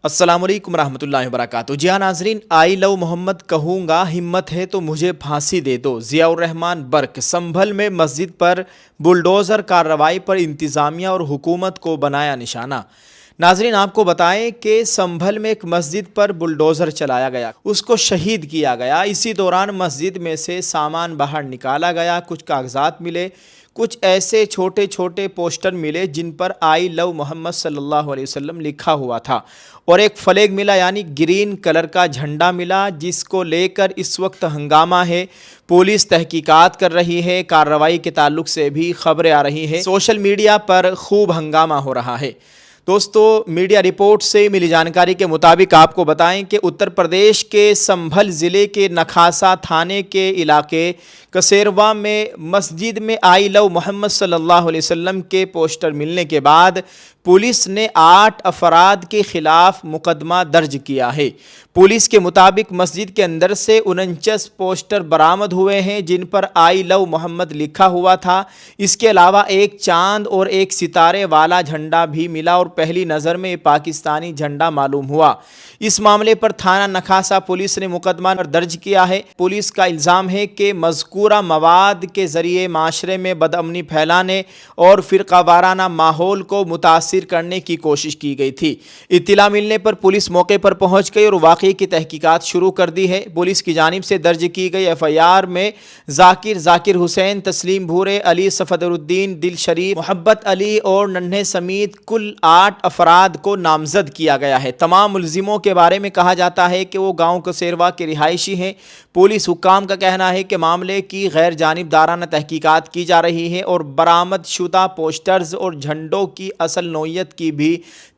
अस्सलाम वालेकुम रहमतुल्लाहि वबरकातुहू। जी हाँ नाजरीन, आई लव मोहम्मद कहूँगा, हिम्मत है तो मुझे फांसी दे दो। ज़ियाउर रहमान बर्क। संभल में मस्जिद पर बुलडोज़र कार्रवाई पर इंतज़ामिया और हुकूमत को बनाया निशाना। नाजरीन आपको बताएं कि संभल में एक मस्जिद पर बुलडोज़र चलाया गया, उसको शहीद किया गया। इसी दौरान मस्जिद में से सामान बाहर निकाला गया, कुछ कागजात मिले, कुछ ऐसे छोटे छोटे पोस्टर मिले जिन पर आई लव मोहम्मद सल्लल्लाहु अलैहि वसल्लम लिखा हुआ था, और एक फ्लैग मिला यानी ग्रीन कलर का झंडा मिला, जिसको लेकर इस वक्त हंगामा है। पुलिस तहकीकात कर रही है, कार्रवाई के ताल्लुक से भी खबरें आ रही हैं, सोशल मीडिया पर खूब हंगामा हो रहा है। दोस्तों, मीडिया रिपोर्ट से मिली जानकारी के मुताबिक आपको बताएं कि उत्तर प्रदेश के संभल ज़िले के नखासा थाने के इलाके कसेरवा में मस्जिद में आई लव मोहम्मद सल्लल्लाहु अलैहि वसल्लम के पोस्टर मिलने के बाद पुलिस ने 8 अफराद के खिलाफ मुकदमा दर्ज किया है। पुलिस के मुताबिक मस्जिद के अंदर से 49 पोस्टर बरामद हुए हैं जिन पर आई लव मोहम्मद लिखा हुआ था। इसके अलावा एक चांद और एक सितारे वाला झंडा भी मिला और पहली नज़र में पाकिस्तानी झंडा मालूम हुआ। इस मामले पर थाना नखासा पुलिस ने मुकदमा दर्ज किया है। पुलिस का इल्ज़ाम है कि मज़कूरा मवाद के ज़रिए माशरे में बदअमनी फैलाने और फ़िरक़ावाराना माहौल को मुतासिर करने की कोशिश की गई थी। इत्तला मिलने पर पुलिस मौके पर पहुंच गई और वाक़ई की तहकीकात शुरू कर दी है। पुलिस की जानिब से दर्ज की गई FIR में जाकिर हुसैन, तस्लीम भूरे, अली सफदरुद्दीन, दिल शरीफ, मोहब्बत अली और नन्हे समेत कुल 8 अफराद को नामजद किया गया है। तमाम मुलजिमों के बारे में कहा जाता है कि वो गाँव कसेरवा के रिहायशी हैं। पुलिस हुक्काम का कहना है कि मामले की गैर जानिबदाराना तहकीकात की जा रही है और बरामद शुदा पोस्टर्स और झंडों की असल नौइयत की भी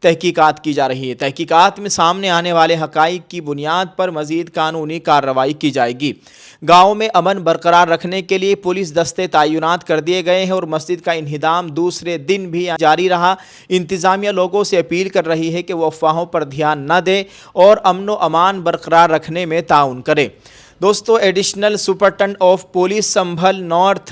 तहकीकात की जा रही है। तहकीकात में सामने आने वाले हक़ाइक़ की बुनियाद पर मज़ीद कानूनी कार्रवाई की जाएगी। गाँव में अमन बरकरार रखने के लिए पुलिस दस्ते तैनात कर दिए गए हैं और मस्जिद का इंहिदाम दूसरे दिन भी जारी रहा। इंतज़ामिया लोगों से अपील कर रही है कि वो अफवाहों पर ध्यान न दें और अमन व अमान बरकरार रखने में ताउन करें। दोस्तों, additional superintendent of police Sambhal north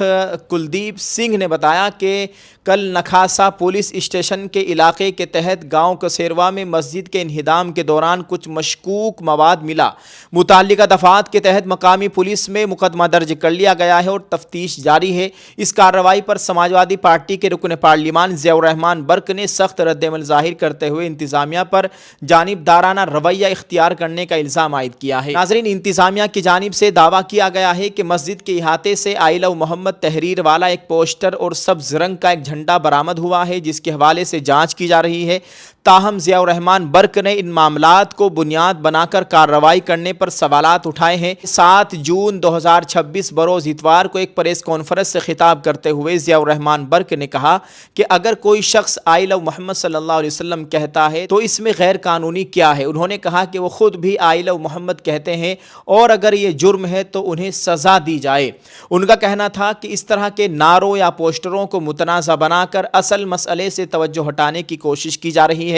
Kuldeep Singh ने बताया कि कल नखासा पुलिस स्टेशन के इलाके के तहत गांव कसेरवा में मस्जिद के इंहिदाम के दौरान कुछ मशकूक मवाद मिला। मुताल्लिका दफ़ात के तहत मकामी पुलिस में मुकदमा दर्ज कर लिया गया है और तफ्तीश जारी है। इस कार्रवाई पर समाजवादी पार्टी के रुकन पार्लिमान ज़ियाउर रहमान बर्क ने सख्त रद्दअमल ज़ाहिर करते हुए इंतज़ामिया पर जानिबदाराना रवैया इख्तियार करने का इल्ज़ाम आयद किया है। नाज़रीन, इंतज़ामिया की जानिब से दावा किया गया है कि मस्जिद के अहाते से आई लव मोहम्मद तहरीर वाला एक पोस्टर और सब्ज़ रंग का एक झंडा बरामद हुआ है, जिसके हवाले से जांच की जा रही है। ताहम ज़ियाउर रहमान बर्क ने इन मामलात को बुनियाद बनाकर कार्रवाई करने पर सवालात उठाए हैं। 7 जून 2026 बरोज़ इतवार को एक प्रेस कॉन्फ्रेंस से खिताब करते हुए ज़ियाउर रहमान बर्क ने कहा कि अगर कोई शख्स आई लव मोहम्मद सल्लल्लाहु अलैहि वसल्लम कहता है तो इसमें गैर कानूनी क्या है। उन्होंने कहा कि वो खुद भी आई लव मोहम्मद कहते हैं और अगर ये जुर्म है तो उन्हें सज़ा दी जाए। उनका कहना था कि इस तरह के नारों या पोस्टरों को मुतनाज़ा बनाकर असल मसले से तवज्जो हटाने की कोशिश की जा रही है।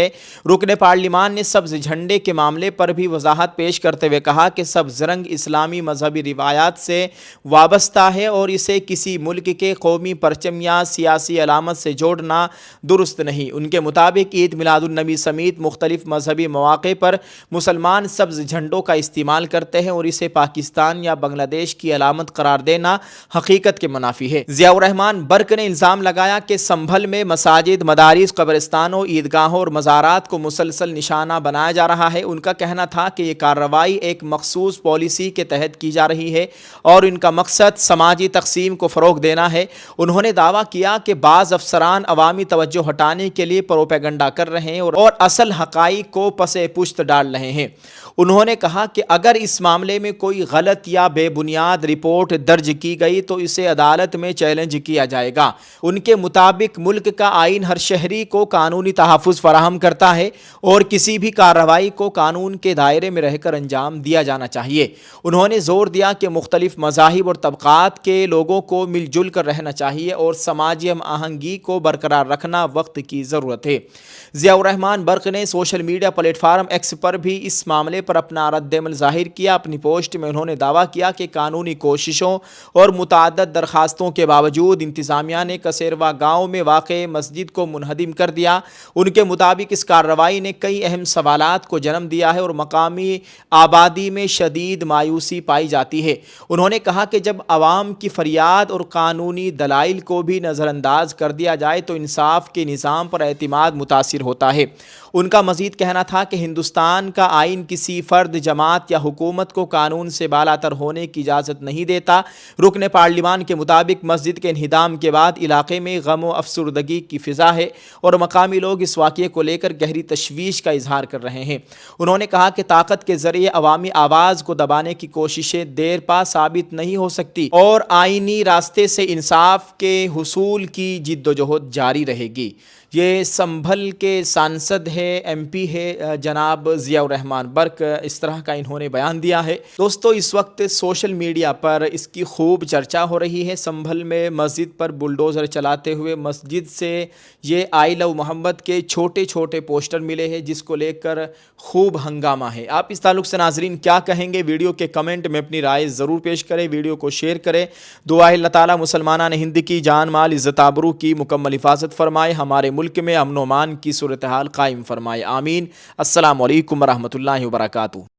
रुकने पार्लिमान ने सब्ज़ झंडे के मामले पर भी वजाहत पेश करते हुए कहा कि सब्ज़ रंग इस्लामी मजहबी रिवायात से वाबस्ता है और इसे किसी मुल्क के कौमी परचम या सियासी अलामत से जोड़ना दुरुस्त नहीं। उनके मुताबिक ईद मिलादुन्नबी समेत मुख्तलिफ मजहबी मौक़े पर मुसलमान सब्ज़ झंडों का इस्तेमाल करते हैं और इसे पाकिस्तान या बांग्लादेश की अलामत करार देना हकीकत के मुनाफी है। ज़ियाउर रहमान बर्क ने इल्ज़ाम लगाया कि संभल में मसाजिद, मदारिस, कब्रिस्तानों, ईदगाहों और मज़ारात को मुसलसल निशाना बनाया जा रहा है। उनका कहना था कि ये कार्रवाई एक मखसूस पॉलिसी के तहत की जा रही है और इनका मकसद समाजी तक़सीम को फ़रोग़ देना है। उन्होंने दावा किया कि बाज़ अफसरान अवामी तवज्जो हटाने के लिए प्रोपेगेंडा कर रहे हैं और असल हक़ाइक़ को पसे पुश्त डाल रहे हैं। उन्होंने कहा कि अगर इस मामले में कोई गलत या बेबुनियाद रिपोर्ट दर्ज की गई तो इसे अदालत में चैलेंज किया जाएगा। उनके मुताबिक मुल्क का आइन हर शहरी को कानूनी तहफ़्फ़ुज़ फराहम करता है और किसी भी कार्रवाई को कानून के दायरे में रहकर अंजाम दिया जाना चाहिए। उन्होंने ज़ोर दिया कि मुख्तलिफ मज़ाहिब और तबक़ात के लोगों को मिलजुल कर रहना चाहिए और समाजी हम आहंगी को बरकरार रखना वक्त की ज़रूरत है। ज़ियाउर रहमान बर्क ने सोशल मीडिया प्लेटफार्म एक्स पर भी इस मामले पर अपना रद्दअमल ज़ाहिर किया। अपनी पोस्ट में उन्होंने दावा किया कि कानूनी कोशिशों और मुतअद्दिद दरखास्तों के बावजूद इंतज़ामिया ने कसेरवा गाँव गांव में वाक़ मस्जिद को मुनहदिम कर दिया। उनके मुताबिक इस कार्रवाई ने कई अहम सवालात को जन्म दिया है और मकामी आबादी में शदीद मायूसी पाई जाती है। उन्होंने कहा कि जब अवाम की फरियाद और कानूनी दलाइल को भी नज़रअंदाज कर दिया जाए तो इंसाफ के निज़ाम पर एतमाद मुतासिर होता है। उनका मज़ीद कहना था कि हिंदुस्तान का आइन किसी फ़र्द, जमात या हुकूमत को कानून से बालातर होने की इजाज़त नहीं देता। रुकन पार्लिमान के मुताबिक मस्जिद के इन्हिदाम के बाद इलाके में गम व अफसरदगी की फ़िज़ा है और मकामी लोग इस वाक़ये को लेकर गहरी तशवीश का इजहार कर रहे हैं। उन्होंने कहा कि ताकत के ज़रिए अवामी आवाज़ को दबाने की कोशिशें देर पा साबित नहीं हो सकती और आइनी रास्ते से इंसाफ के हुसूल की जिद्दोजहद जारी रहेगी। ये संभल के सांसद है, MP है जनाब ज़ियाउर रहमान बर्क, इस तरह का इन्होंने बयान दिया है। दोस्तों, इस वक्त सोशल मीडिया पर इसकी खूब चर्चा हो रही है। संभल में मस्जिद पर बुलडोज़र चलाते हुए मस्जिद से ये आई लव मोहम्मद के छोटे छोटे पोस्टर मिले हैं, जिसको लेकर खूब हंगामा है। आप इस ताल्लुक़ से नाज़रीन क्या कहेंगे? वीडियो के कमेंट में अपनी राय ज़रूर पेश करें, वीडियो को शेयर करें। दुआ है अल्लाह ताला मुसलमानान हिंद की जान माल इज़्ज़त आबरू की मुकम्मल हिफाजत फरमाए, हमारे मुल्क में अमन व अमान की सूरत हाल कायम फरमाए। आमीन। अस्सलामु अलैकुम व रहमतुल्लाहि व बरकातुहू।